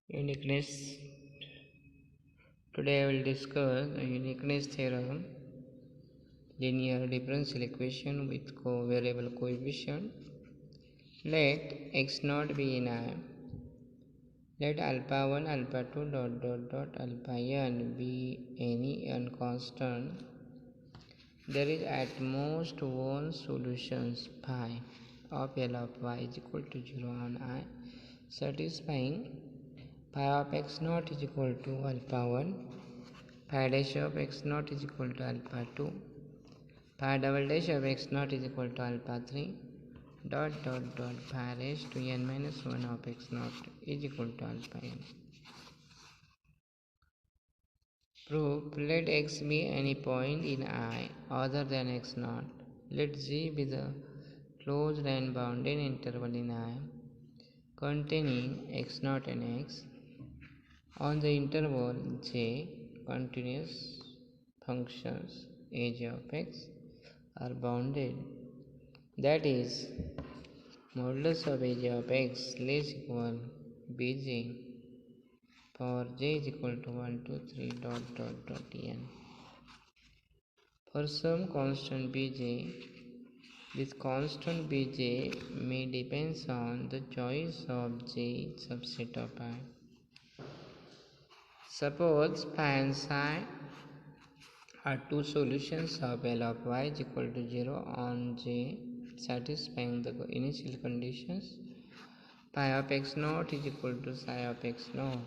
Uniqueness. Today I will discuss a uniqueness theorem, linear differential equation with variable coefficient. Let x naught be in I. Let alpha 1, alpha 2, alpha n be any n constant. There is at most one solution phi of L of y is equal to 0 on I, satisfying phi of x naught is equal to alpha 1, phi dash of x naught is equal to alpha 2, phi double dash of x naught is equal to alpha 3, phi raised to n minus 1 of x naught is equal to alpha n. Proof. Let x be any point in I other than x naught. Let G be the closed and bounded interval in I containing x naught and x. On the interval J, continuous functions h of x are bounded. That is, modulus of h of x less equal bj for j is equal to 1, 2, 3, n. For some constant bj, this constant bj may depend on the choice of j subset of I. Suppose phi and psi are two solutions of L of y is equal to 0 on j satisfying the initial conditions. Phi of x naught is equal to psi of x naught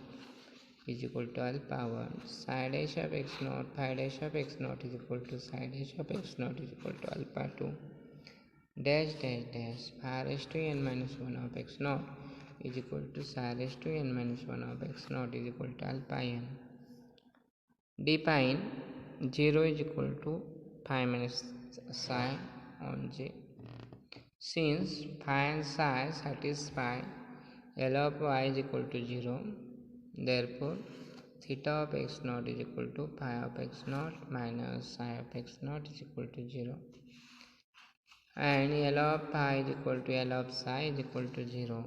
is equal to alpha 1. Psi dash of x naught, phi dash of x naught is equal to psi dash of x naught is equal to alpha 2. Dash dash dash phi raised to n minus 1 of x naught is equal to psi raised to n minus 1 of x naught is equal to alpha n. Define 0 is equal to phi minus psi on j. Since phi and psi satisfy L of y is equal to 0, therefore theta of x naught is equal to phi of x naught minus psi of x naught is equal to 0. And L of phi is equal to L of psi is equal to 0.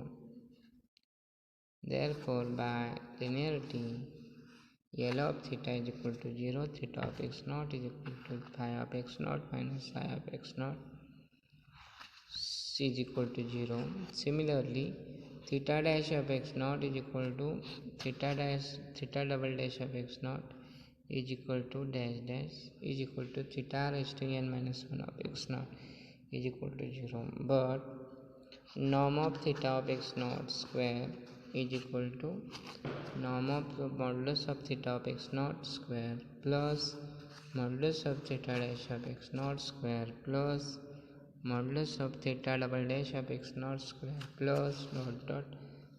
Therefore, by linearity, L of theta is equal to 0, theta of x naught is equal to phi of x naught minus psi of x naught is equal to 0. Similarly, theta dash of x naught is equal to theta double dash of x naught is equal to dash dash is equal to theta raised to n minus 1 of x naught is equal to 0. But norm of theta of x naught square is equal to norm of the modulus of theta of x naught square plus modulus of theta dash of x naught square plus modulus of theta double dash of x naught square plus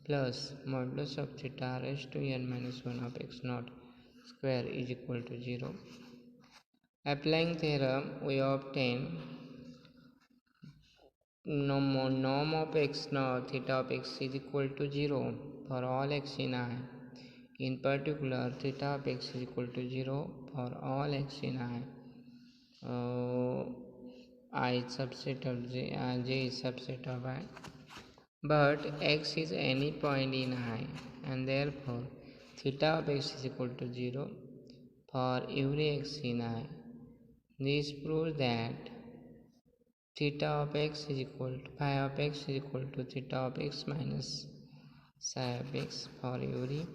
plus modulus of theta raised to n minus 1 of x naught square is equal to 0. Applying theorem, we obtain norm of x naught theta of x is equal to 0 for all x in I. In particular, theta of x is equal to 0 for all x in I. I subset of j, j is subset of I. But x is any point in I, and therefore theta of x is equal to 0 for every x in I. This proves that theta of x is equal to phi of x is equal to theta of x minus psi of x for every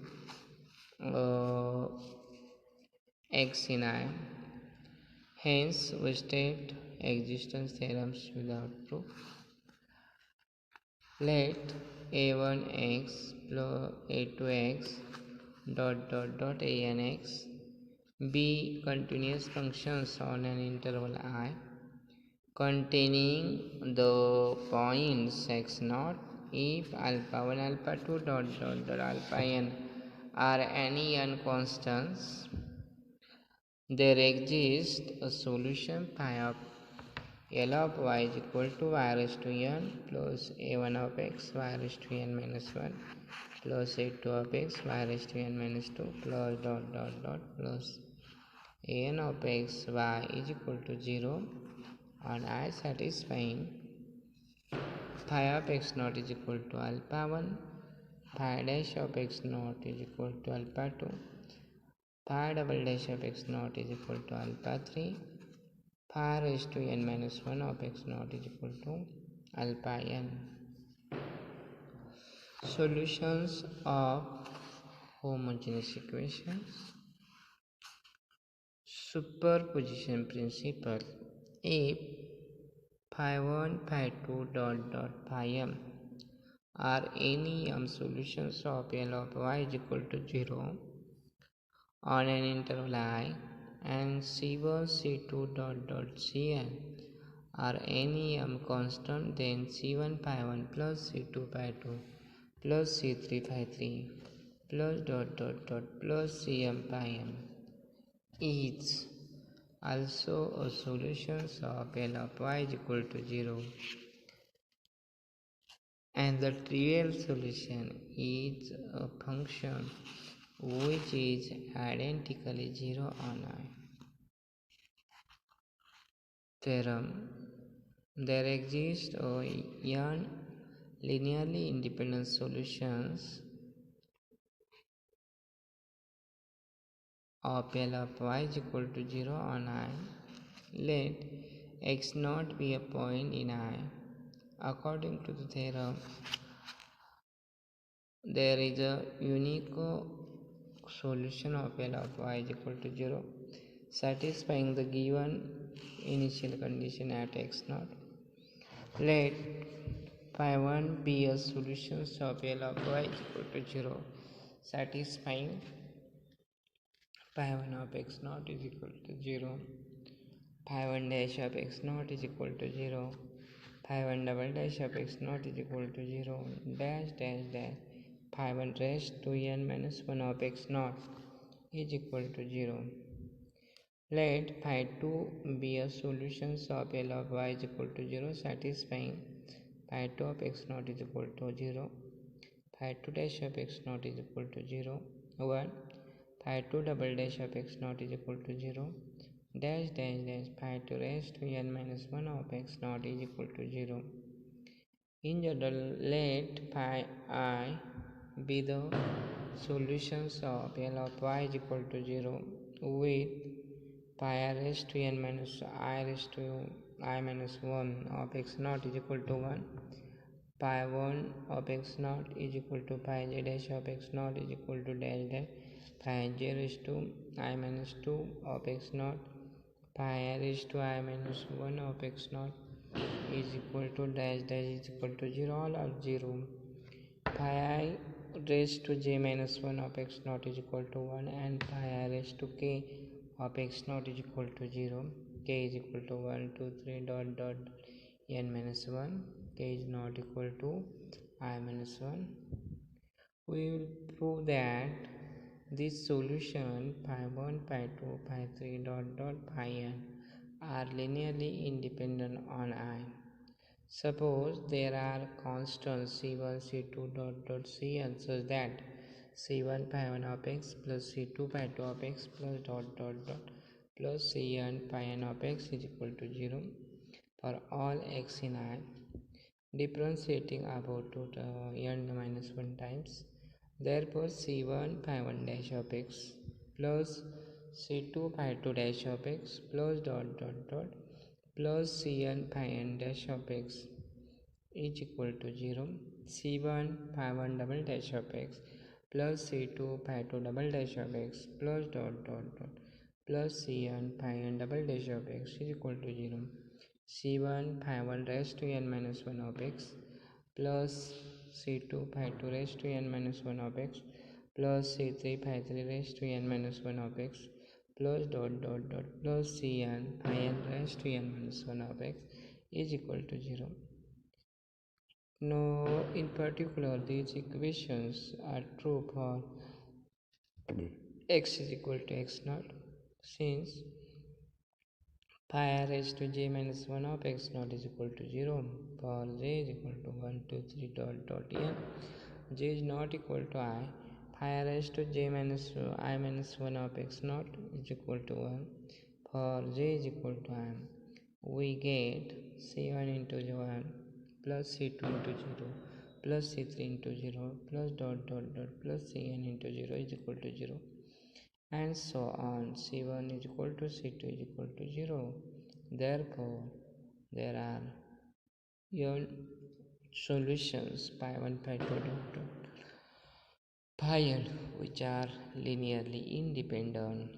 x in I. Hence, we state existence theorems without proof. Let a1x plus a2x anx be continuous functions on an interval I containing the points x naught if alpha 1 alpha 2 alpha n are any n constants. There exists a solution phi of L of y is equal to y raised to n plus a1 of x y raised to n minus 1 plus a2 of x y raised to n minus 2 plus plus an of x y is equal to 0 and I satisfying phi of x naught is equal to alpha 1, phi dash of x naught is equal to alpha 2, phi double dash of x naught is equal to alpha 3, phi raised to n minus 1 of x naught is equal to alpha n. Solutions of homogeneous equations. Superposition principle. If phi 1 phi 2 phi m are any m solutions of L of y is equal to 0 on an interval I, and C1 C2 Cn are any m constant, then C1 phi 1 plus C2 phi 2 plus C3 phi 3 plus Cm phi m is also a solution of L of y is equal to 0, and the trivial solution is a function which is identically 0 on I. Theorem. There exist n linearly independent solutions of L of y is equal to 0 on I. Let x naught be a point in I. According to the theorem, there is a unique solution of L of y is equal to 0 satisfying the given initial condition at x naught. Let phi 1 be a solution of L of y is equal to 0 satisfying phi 1 of x naught is equal to 0, phi 1 dash of x naught is equal to 0, phi 1 double dash of x naught is equal to 0, dash dash dash phi 1 raised to n minus 1 of x naught is equal to 0. Let phi 2 be a solution of L of y is equal to 0 satisfying phi 2 of x naught is equal to 0, phi 2 dash of x naught is equal to 0, 1, phi 2 double dash of x naught is equal to 0, dash dash dash phi 2 raised to n minus 1 of x naught is equal to 0. In general, let phi I be the solutions of L of y is equal to 0 with pi I raised to n minus I raised to I minus 1 of x naught is equal to 1, pi 1 of x naught is equal to pi j dash of x naught is equal to dash dash pi j raised to I minus 2 of x naught, pi I raised to I minus 1 of x naught is equal to dash dash is equal to 0, all are 0. Pi I raised to j minus 1 of x naught is equal to 1, and pi I raised to k of x naught is equal to 0, k is equal to 1 2 3 n minus 1, k is not equal to I minus 1. We will prove that this solution pi 1 pi 2 pi 3 pi n are linearly independent on I. Suppose there are constants c1 c2 cn such that c1 pi 1 of x plus c2 pi 2 of x plus cn pi n of x is equal to 0 for all x in I, differentiating about to n minus 1 times. Therefore, c1 pi 1 dash of x plus c2 pi 2 dash of x plus plus cn pi n dash of x is equal to 0. c1 pi 1 double dash of x plus c2 pi 2 double dash of x plus plus cn pi n double dash of x is equal to 0. c1 pi 1 raised to n minus 1 of x plus c2 pi 2 raised to n minus 1 of x plus c3 pi 3 raised to n minus 1 of x plus plus cn pi n raised to n minus 1 of x is equal to 0. Now, in particular, these equations are true for x is equal to x naught, since pi I raised to j minus 1 of x naught is equal to 0 for j is equal to 1 2 3 n. J is not equal to I. Pi I raised to j minus I minus 1 of x naught is equal to 1 for j is equal to I. We get c1 into 1 plus c2 into 0 plus c3 into 0 plus dot dot dot plus cn into 0 is equal to 0, and so on. C1 is equal to C2 is equal to 0. Therefore, there are n solutions pi 1 pi 2 dot dot pi n which are linearly independent.